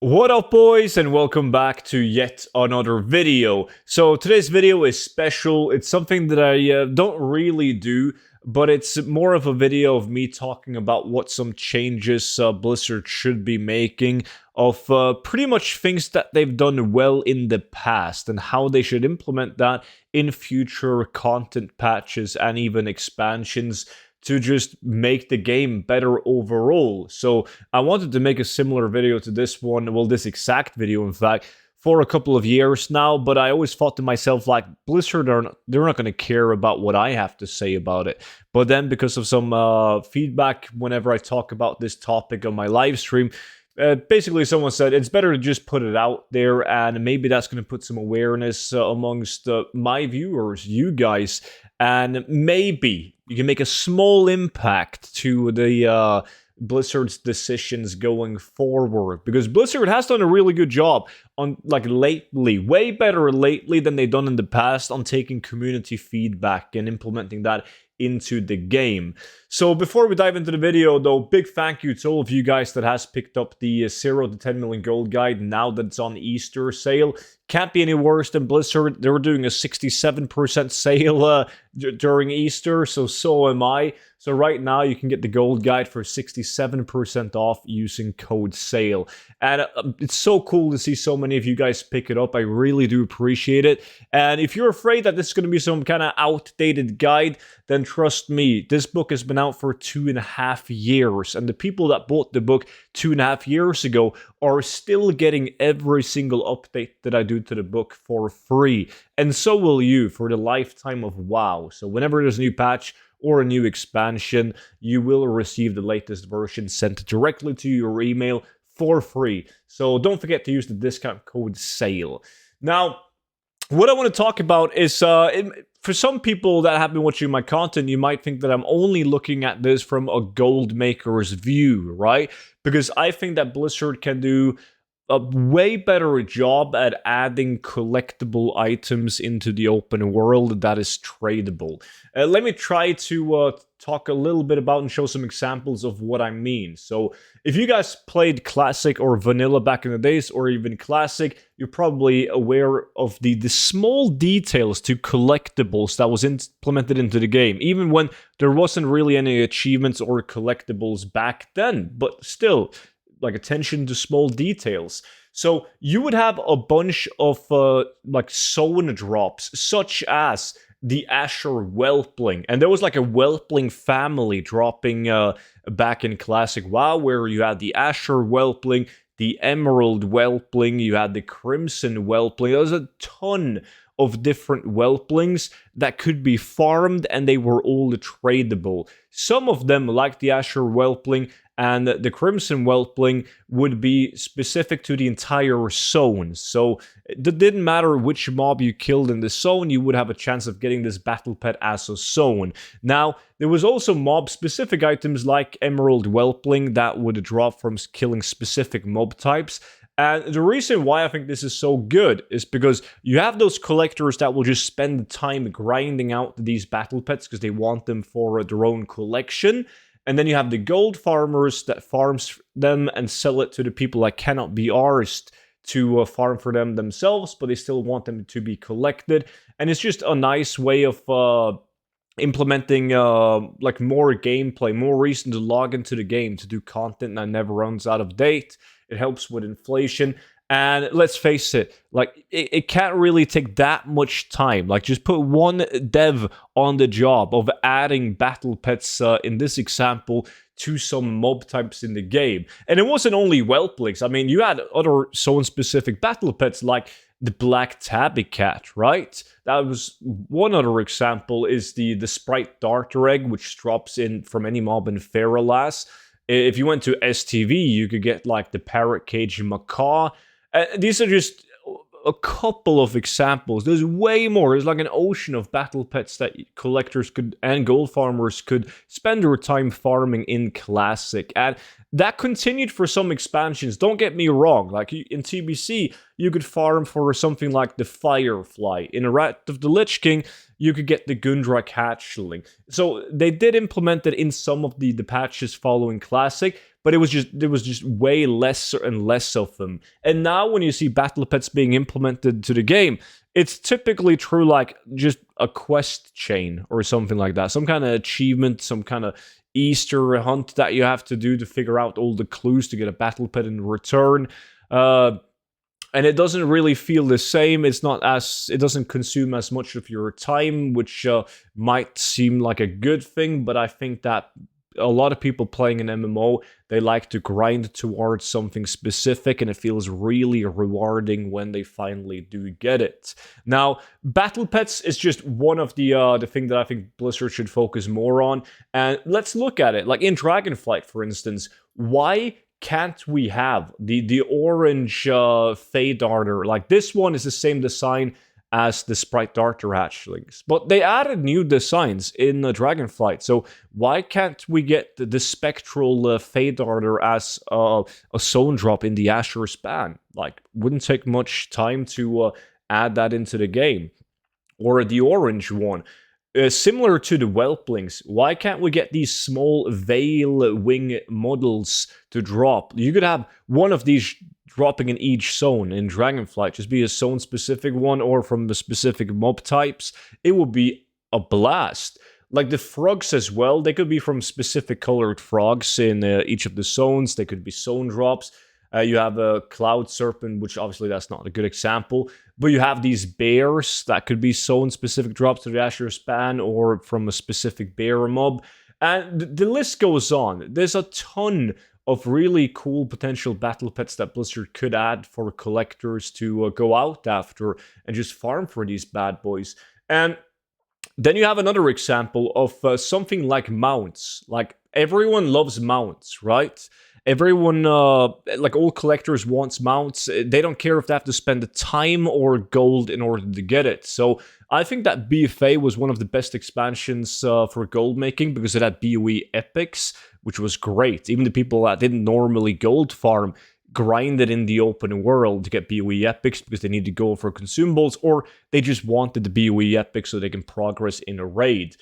What up, boys, and welcome back to yet another video. So today's video is special. It's something that I don't really do, but it's more of a video of me talking about what some changes Blizzard should be making of pretty much things that they've done well in the past and how they should implement that in future content patches and even expansions to just make the game better overall. So I wanted to make a similar video to this one, well, this exact video, in fact, for a couple of years now, but I always thought to myself, like, Blizzard, they're not going to care about what I have to say about it. But then, because of some feedback whenever I talk about this topic on my live stream, basically someone said it's better to just put it out there, and maybe that's going to put some awareness amongst my viewers, you guys, and maybe you can make a small impact to the Blizzard's decisions going forward, because Blizzard has done a really good job on, like, lately, way better lately than they've done in the past, on taking community feedback and implementing that into the game. So before we dive into the video, though, big thank you to all of you guys that has picked up the 0 to 10 million gold guide now that it's on Easter sale. Can't be any worse than Blizzard. They were doing a 67% sale during Easter, so am I. So right now you can get the gold guide for 67% off using code SALE. And it's so cool to see so many of you guys pick it up. I really do appreciate it. And if you're afraid that this is going to be some kind of outdated guide, then trust me, this book has been out for 2.5 years. And the people that bought the book 2.5 years ago are still getting every single update that I do to the book for free. And so will you for the lifetime of WoW. So whenever there's a new patch or a new expansion, you will receive the latest version sent directly to your email for free. So don't forget to use the discount code SALE. Now, what I want to talk about is, for some people that have been watching my content, you might think that I'm only looking at this from a gold maker's view, right? Because I think that Blizzard can do a way better job at adding collectible items into the open world that is tradable. Let me try to talk a little bit about and show some examples of what I mean. So if you guys played Classic or Vanilla back in the days, or even Classic, you're probably aware of the small details to collectibles that was implemented into the game, even when there wasn't really any achievements or collectibles back then, but still, like, attention to small details. So you would have a bunch of like zone drops, such as the Asher Whelpling, and there was like a Whelpling family dropping back in Classic WoW, where you had the Asher Whelpling, the Emerald Whelpling, you had the Crimson Whelpling. There was a ton of different Whelplings that could be farmed, and they were all tradable. Some of them, like the Asher Whelpling and the Crimson Whelpling, would be specific to the entire zone. So it didn't matter which mob you killed in the zone, you would have a chance of getting this battle pet as a zone. Now, there was also mob-specific items like Emerald Whelpling that would drop from killing specific mob types. And the reason why I think this is so good is because you have those collectors that will just spend time grinding out these battle pets because they want them for their own collection. And then you have the gold farmers that farms them and sell it to the people that cannot be arsed to farm for them themselves, but they still want them to be collected. And it's just a nice way of implementing like more gameplay, more reason to log into the game to do content that never runs out of date. It helps with inflation. And let's face it, like, it can't really take that much time. Like, just put one dev on the job of adding battle pets, in this example, to some mob types in the game. And it wasn't only Whelplings. I mean, you had other zone-specific battle pets like the Black Tabby Cat, right? That was one other example, is the Sprite Darter Egg, which drops in from any mob in Feralas. If you went to STV, you could get, like, the Parrot Cage Macaw. These are just a couple of examples. There's way more. There's like an ocean of battle pets that collectors could and gold farmers could spend their time farming in Classic. And that continued for some expansions. Don't get me wrong. Like in TBC, you could farm for something like the Firefly. In Wrath of the Lich King, you could get the Gundrak hatchling. So they did implement it in some of the patches following Classic, but it was just way less and less of them. And now when you see battle pets being implemented to the game, it's typically through like just a quest chain or something like that. Some kind of achievement, some kind of Easter hunt that you have to do to figure out all the clues to get a battle pet in return. And it doesn't really feel the same. It doesn't consume as much of your time, which might seem like a good thing, but I think that a lot of people playing an MMO, they like to grind towards something specific, and it feels really rewarding when they finally do get it. Now, battle pets is just one of the thing that I think Blizzard should focus more on, and let's look at it. Like in Dragonflight, for instance, why can't we have the orange Fey Darter? Like this one is the same design as the Sprite Darter hatchlings, but they added new designs in Dragonflight. So why can't we get the spectral Fey Darter as a zone drop in the Azure Span? Like, wouldn't take much time to add that into the game. Or the orange one. Similar to the Whelplings, why can't we get these small Veil Wing models to drop? You could have one of these dropping in each zone in Dragonflight, just be a zone-specific one or from the specific mob types. It would be a blast. Like the frogs as well, they could be from specific colored frogs in each of the zones. They could be zone drops. You have a Cloud Serpent, which obviously that's not a good example, but you have these bears that could be zone-specific drops to the Azure Span or from a specific bear mob. And the list goes on. There's a ton of really cool potential battle pets that Blizzard could add for collectors to go out after and just farm for these bad boys. And then you have another example of something like mounts. Like, everyone loves mounts, right? Everyone, like all collectors wants mounts. They don't care if they have to spend the time or gold in order to get it. So I think that BFA was one of the best expansions for gold making because it had BOE epics, which was great. Even the people that didn't normally gold farm grinded in the open world to get BOE epics because they need to go for consumables, or they just wanted the BOE epics so they can progress in a raid.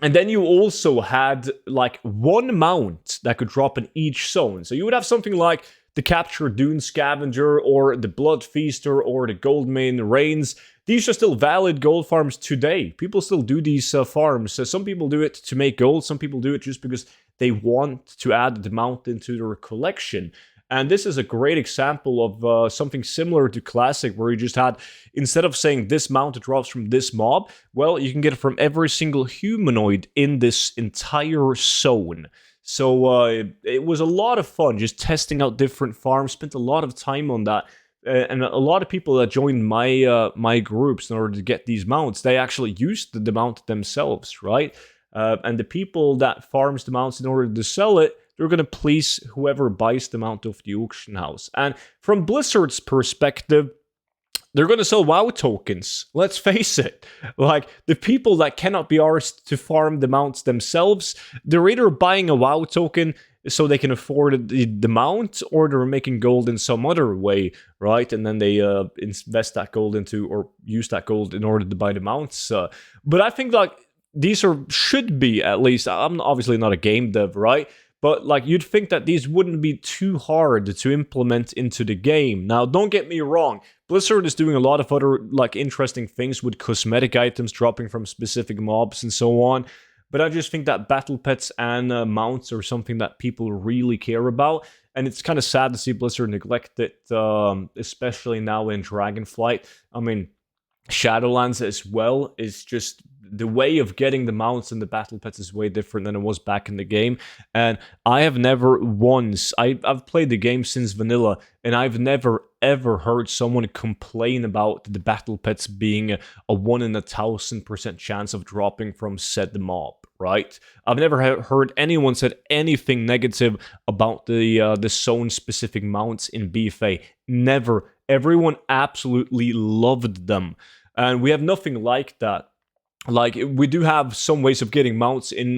And then you also had like one mount that could drop in each zone. So you would have something like the Capture Dune Scavenger or the Blood Feaster or the Goldmane Reigns. These are still valid gold farms today. People still do these farms. So some people do it to make gold. Some people do it just because they want to add the mount into their collection. And this is a great example of something similar to Classic, where you just had, instead of saying this mount drops from this mob, well, you can get it from every single humanoid in this entire zone. So it was a lot of fun just testing out different farms, spent a lot of time on that. And a lot of people that joined my groups in order to get these mounts, they actually used the mount themselves, right? And the people that farms the mounts in order to sell it, they're going to please whoever buys them out of the auction house. And from Blizzard's perspective, they're going to sell WoW tokens. Let's face it. Like, the people that cannot be arsed to farm the mounts themselves, they're either buying a WoW token so they can afford the mount, or they're making gold in some other way, right? And then they invest that gold into, or use that gold in order to buy the mounts. But I think, like, these should be, at least, I'm obviously not a game dev, right? But, like, you'd think that these wouldn't be too hard to implement into the game. Now, don't get me wrong. Blizzard is doing a lot of other, like, interesting things with cosmetic items dropping from specific mobs and so on. But I just think that battle pets and mounts are something that people really care about. And it's kind of sad to see Blizzard neglect it, especially now in Dragonflight. I mean, Shadowlands as well is just, the way of getting the mounts and the battle pets is way different than it was back in the game. And I have never once, I've played the game since vanilla, and I've never ever heard someone complain about the battle pets being a 1 in 1,000% chance of dropping from said mob, right? I've never heard anyone said anything negative about the zone specific mounts in BFA. Never. Everyone absolutely loved them. And we have nothing like that. Like, we do have some ways of getting mounts in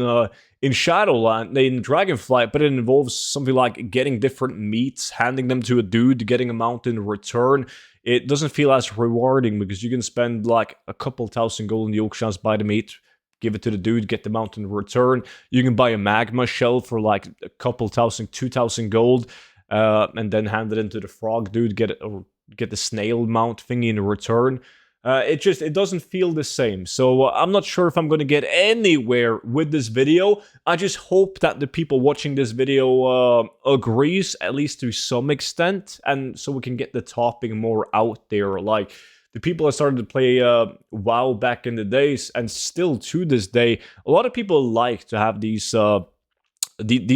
in Shadowland, in Dragonflight, but it involves something like getting different meats, handing them to a dude, getting a mount in return. It doesn't feel as rewarding because you can spend like a couple thousand gold in the auctions, buy the meat, give it to the dude, get the mount in return. You can buy a magma shell for like a couple thousand, 2,000 gold, and then hand it into the frog dude, get the snail mount thingy in return. It doesn't feel the same. So I'm not sure if I'm going to get anywhere with this video. I just hope that the people watching this video agrees, at least to some extent, and so we can get the topic more out there. Like, the people that started to play WoW back in the days, and still to this day, a lot of people like to have these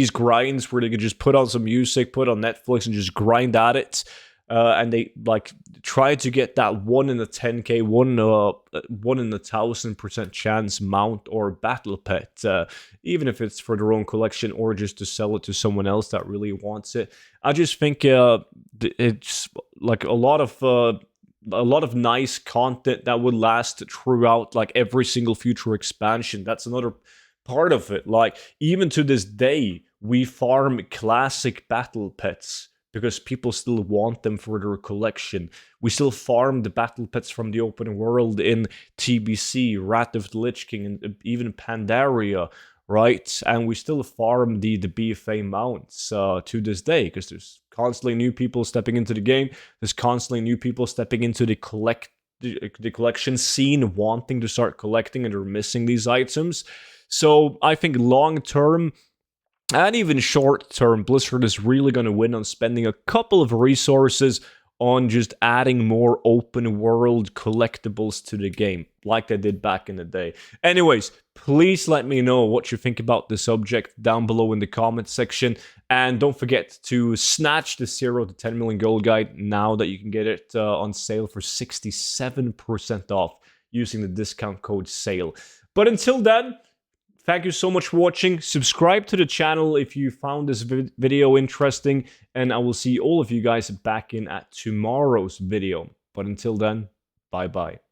grinds where they could just put on some music, put on Netflix, and just grind at it. And they like try to get that 1 in a 10k, 1 in a 1,000% chance mount or battle pet, even if it's for their own collection or just to sell it to someone else that really wants it. I just think it's like a lot of nice content that would last throughout like every single future expansion. That's another part of it. Like, even to this day, we farm classic battle pets because people still want them for their collection. We still farm the battle pets from the open world in TBC, Wrath of the Lich King, and even Pandaria, right? And we still farm the BFA mounts to this day, because there's constantly new people stepping into the game. There's constantly new people stepping into the collection scene, wanting to start collecting, and they're missing these items. So I think long term, and even short term, Blizzard is really going to win on spending a couple of resources on just adding more open world collectibles to the game, like they did back in the day. Anyways, please let me know what you think about the subject down below in the comment section. And don't forget to snatch the 0 to 10 million gold guide now that you can get it on sale for 67% off using the discount code SALE. But until then, thank you so much for watching. Subscribe to the channel if you found this video interesting, and I will see all of you guys back in at tomorrow's video. But until then, bye-bye.